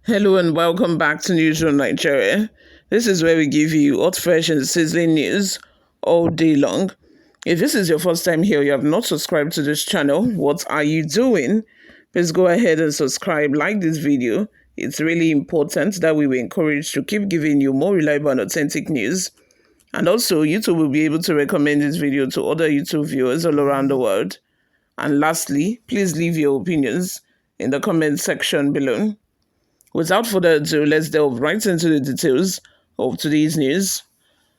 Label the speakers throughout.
Speaker 1: Hello and welcome back to Newsroom Nigeria. This is where we give you hot, fresh and sizzling news all day long. If this is your first time here, you have not subscribed to this channel, what are you doing? Please go ahead and subscribe, like this video. It's really important that we were encouraged to keep giving you more reliable and authentic news. And also, YouTube will be able to recommend this video to other YouTube viewers all around the world. And lastly, please leave your opinions in the comment section below. Without further ado, let's delve right into the details of today's news.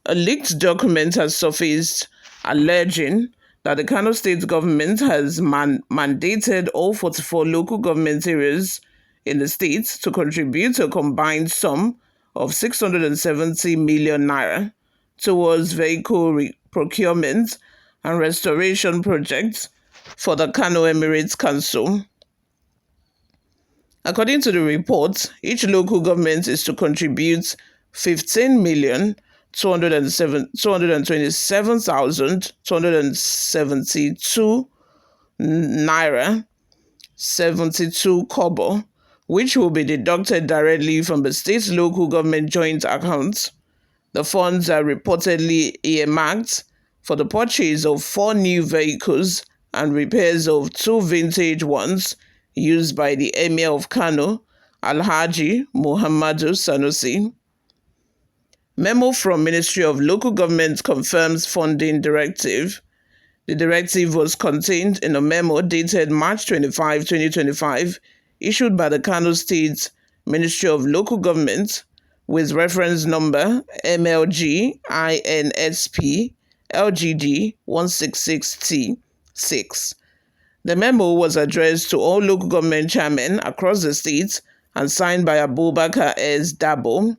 Speaker 1: A leaked document has surfaced alleging that the Kano state government has mandated all 44 local government areas in the state to contribute a combined sum of 670 million naira towards vehicle procurement and restoration projects for the Kano Emirates Council. According to the report, each local government is to contribute 15,227,272 naira 72 kobo, which will be deducted directly from the state local government joint accounts. The funds are reportedly earmarked for the purchase of 4 new vehicles and repairs of 2 vintage ones used by the Emir of Kano, Alhaji Muhammadu Sanusi. Memo from Ministry of Local Government confirms funding directive. The directive was contained in a memo dated March 25, 2025, issued by the Kano State Ministry of Local Government with reference number MLG INSP LGD 166T6. The memo was addressed to all local government chairmen across the state and signed by Abubakar S. Dabo,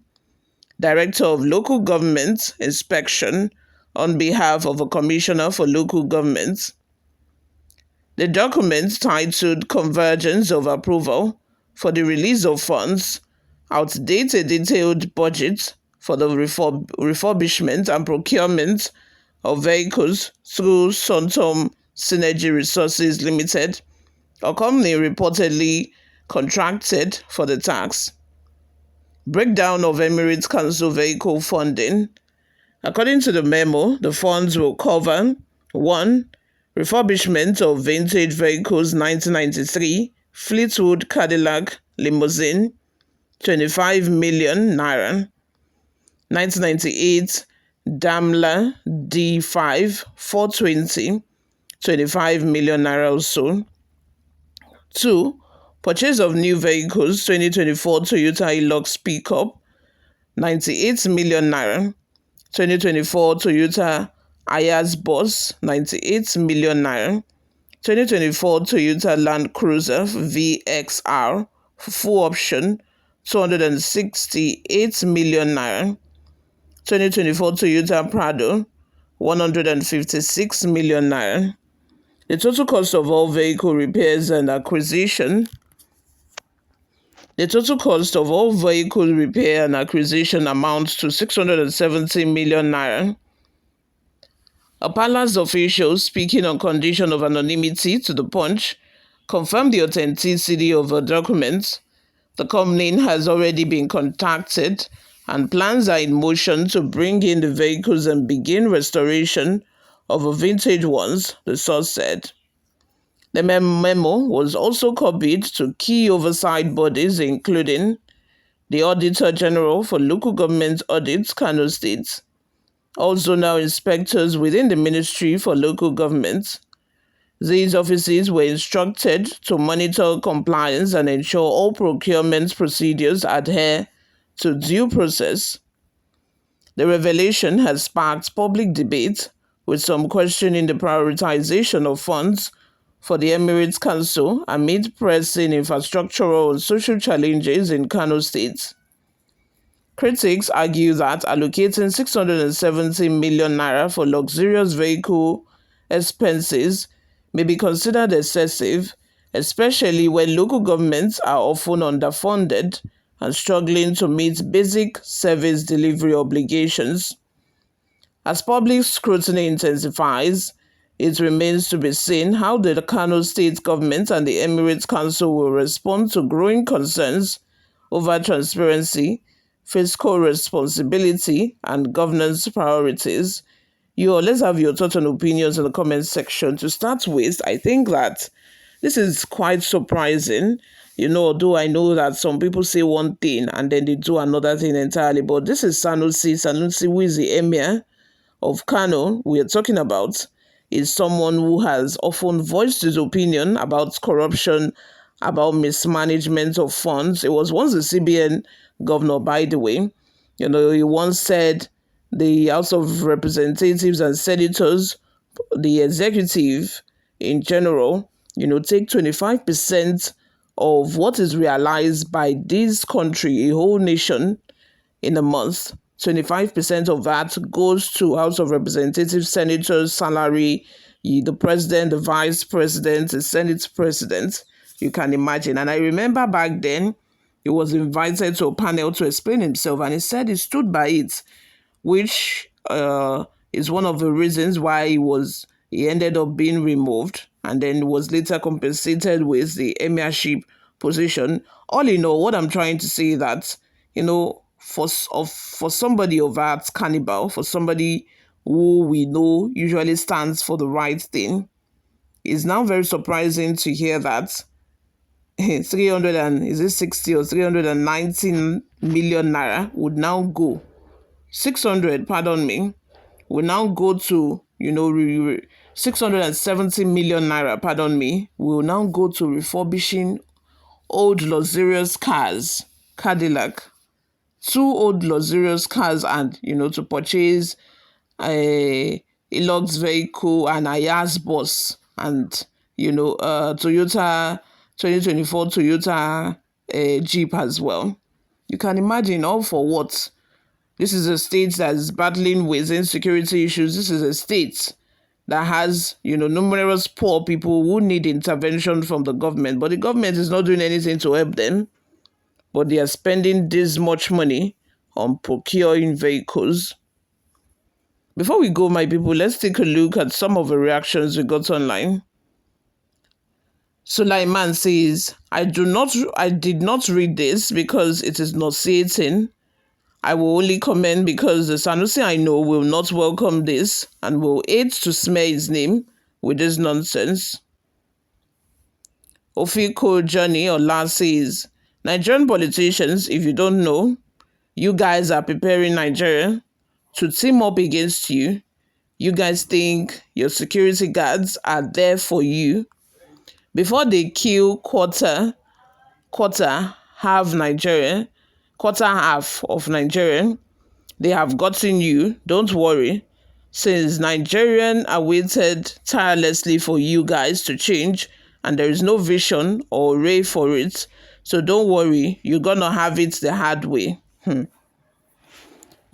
Speaker 1: Director of Local Government Inspection, on behalf of a Commissioner for Local Government. The document, titled Convergence of Approval for the Release of Funds, outdates a detailed budget for the refurbishment and procurement of vehicles through Sontom Synergy Resources Limited, a company reportedly contracted for the task. Breakdown of Emirates Council vehicle funding. According to the memo, the funds will cover 1. Refurbishment of vintage vehicles 1993 Fleetwood Cadillac limousine, 25 million naira. 1998 Daimler D5 420, 25 million naira also. 2. Purchase of new vehicles 2024 Toyota Hilux pickup, 98 million naira. 2024 Toyota Ayaz Bus, 98 million naira. 2024 Toyota Land Cruiser VXR full option, 268 million naira. 2024 Toyota Prado, 156 million naira. The total cost of all vehicle repairs and acquisition. The total cost of all vehicle repair and acquisition amounts to 670 million naira. A palace official, speaking on condition of anonymity to the Punch, confirmed the authenticity of the documents. The company has already been contacted and plans are in motion to bring in the vehicles and begin restoration of the vintage ones, the source said. The memo was also copied to key oversight bodies, including the Auditor General for Local Government Audits, Kano State, also now inspectors within the Ministry for Local Government. These offices were instructed to monitor compliance and ensure all procurement procedures adhere to due process. The revelation has sparked public debate, with some questioning the prioritization of funds for the Emirates Council amid pressing infrastructural and social challenges in Kano State. Critics argue that allocating 670 million naira for luxurious vehicle expenses may be considered excessive, especially when local governments are often underfunded and struggling to meet basic service delivery obligations. As public scrutiny intensifies, it remains to be seen how the Kano State government and the Emirates Council will respond to growing concerns over transparency, fiscal responsibility, and governance priorities. Let's have your thoughts and opinions in the comment section. To start with, I think that this is quite surprising. Although I know that some people say one thing and then they do another thing entirely, but this is Sanusi, who is the emir of Kano we are talking about, is someone who has often voiced his opinion about corruption, about mismanagement of funds. It was once the CBN governor, by the way. He once said the House of Representatives and Senators, the executive in general, take 25% of what is realized by this country, a whole nation, in a month. 25% of that goes to House of Representatives, Senators' salary, the president, the vice president, the Senate president. You can imagine. And I remember back then, he was invited to a panel to explain himself, and he said he stood by it, which is one of the reasons why he ended up being removed and then was later compensated with the emirship position. All in all, what I'm trying to say is that, for somebody of that caliber, for somebody who we know usually stands for the right thing, it's now very surprising to hear that 300 and is it 60 or 319 million naira would now go 600, pardon me, will now go to 670 million naira, pardon me, will now go to refurbishing old luxurious cars, Cadillac, two old luxurious cars, and to purchase a Lux vehicle and a Yas bus, and Toyota 2024 Toyota Jeep as well. You can imagine, all for what? This is a state that is battling with insecurity issues. This is a state that has, numerous poor people who need intervention from the government, but the government is not doing anything to help them. But they are spending this much money on procuring vehicles. Before we go, my people, let's take a look at some of the reactions we got online. Sulaiman says, I did not read this because it is nauseating. I will only comment because the Sanusi I know will not welcome this and will hate to smear his name with this nonsense. Ofiko Johnny Ola says, Nigerian politicians, if you don't know, you guys are preparing Nigeria to team up against you. You guys think your security guards are there for you. Before they kill quarter half of Nigeria, they have gotten you. Don't worry. Since Nigerian are waited tirelessly for you guys to change, and there is no vision or ray for it, so don't worry, you're gonna have it the hard way.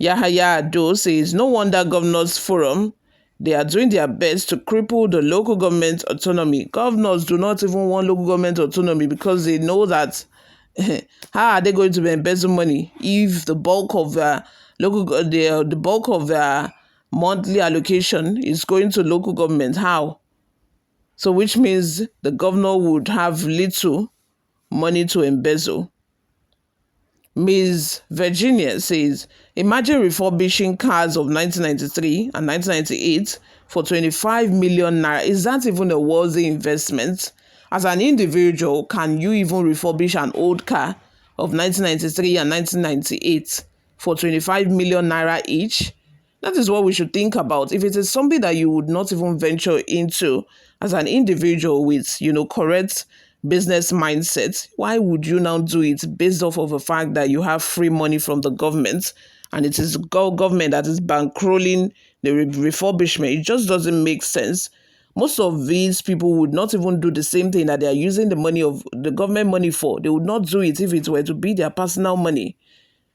Speaker 1: Yahaya Ado says, no wonder Governors Forum, they are doing their best to cripple the local government autonomy. Governors do not even want local government autonomy because they know that how are they going to embezzle money if the bulk of the bulk of their monthly allocation is going to local government? How? So which means the governor would have little money to embezzle. Ms. Virginia says, imagine refurbishing cars of 1993 and 1998 for 25 million naira. Is that even a worthy investment? As an individual, can you even refurbish an old car of 1993 and 1998 for 25 million naira each? That is what we should think about. If it is something that you would not even venture into as an individual with, correct business mindset, why would you now do it based off of the fact that you have free money from the government and it is government that is bankrolling the refurbishment? It just doesn't make sense. Most of these people would not even do the same thing that they are using the money of the government money for. They would not do it if it were to be their personal money,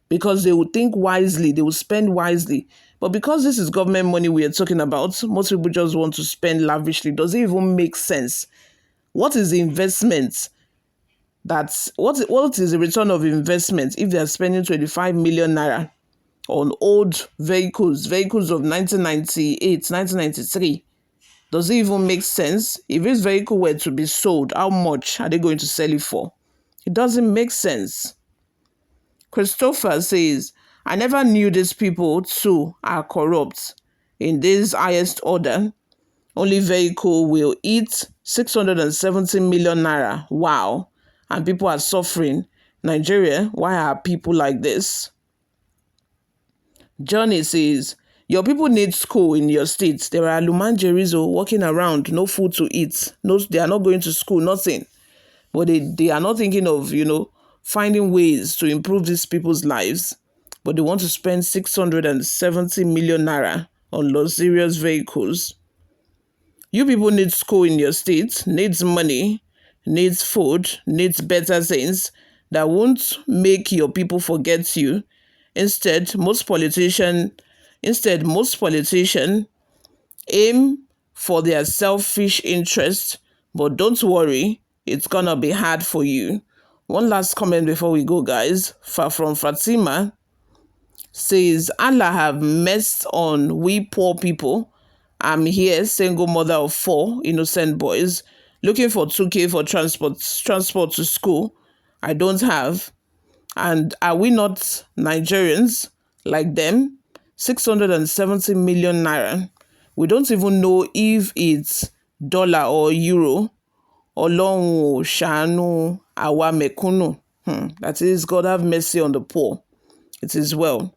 Speaker 1: because they would think wisely, they would spend wisely. But because this is government money we are talking about, most people just want to spend lavishly. Does it even make sense? What is the investment? What is the return of investment if they are spending 25 million naira on old vehicles of 1998, 1993? Does it even make sense? If this vehicle were to be sold, how much are they going to sell it for? It doesn't make sense. Christopher says, I never knew these people too are corrupt. In this highest order, only vehicle will eat 670 million naira. Wow. And people are suffering. Nigeria, why are people like this? Johnny says, your people need school in your state. There are Lumanjerizo walking around, no food to eat. No, they are not going to school, nothing. But they are not thinking of, finding ways to improve these people's lives. But they want to spend 670 million naira on luxurious vehicles. You people need school in your state, needs money, needs food, needs better things that won't make your people forget you. Instead, most politicians aim for their selfish interest, but don't worry, it's gonna be hard for you. One last comment before we go, guys. From Fatima says, Allah have messed on we poor people. I'm here, single mother of 4 innocent boys, looking for 2K for transport to school. I don't have. And are we not Nigerians like them? 670 million naira. We don't even know if it's dollar or euro. Ọlọ́run ò ṣàánú àwa mẹ̀kúnnù. That is, God have mercy on the poor. It is well.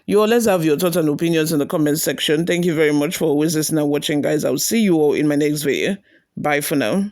Speaker 1: You all, let's have your thoughts and opinions in the comment section. Thank you very much for always listening and watching, guys. I'll see you all in my next video. Bye for now.